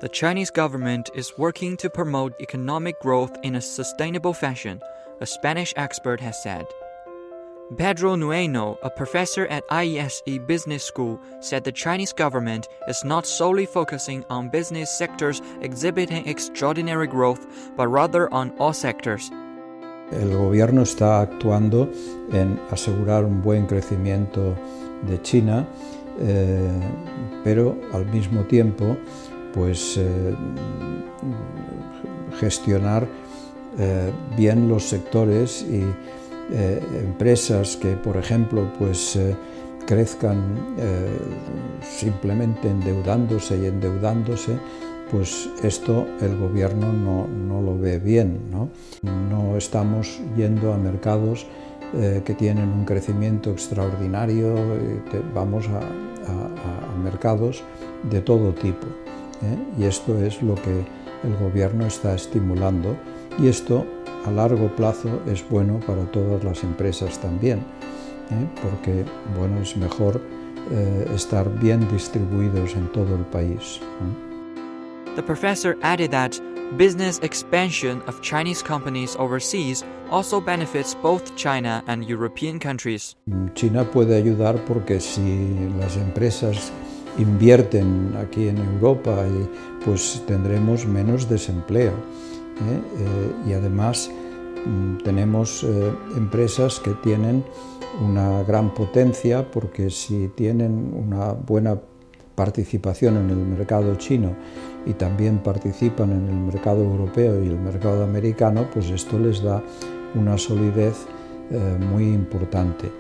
The Chinese government is working to promote economic growth in a sustainable fashion, a Spanish expert has said. Pedro Nueno, a professor at IESE Business School, said the Chinese government is not solely focusing on business sectors exhibiting extraordinary growth, but rather on all sectors. El gobierno está actuando en asegurar un buen crecimiento de China, pero al mismo tiempo gestionar bien los sectores y empresas que, por ejemplo, crezcan simplemente endeudándose, pues esto el gobierno no lo ve bien, ¿no? No estamos yendo a mercados que tienen un crecimiento extraordinario, vamos a mercados de todo tipo, y esto es lo que el gobierno está estimulando, y esto a largo plazo es bueno para todas las empresas también, porque es mejor estar bien distribuidos en todo el país. The professor added that business expansion of Chinese companies overseas also benefits both China and European countries. China puede ayudar porque si las empresas invierten aquí en Europa, pues tendremos menos desempleo, y además tenemos empresas que tienen una gran potencia, porque si tienen una buena participación en el mercado chino y también participan en el mercado europeo y el mercado americano, pues esto les da una solidez muy importante.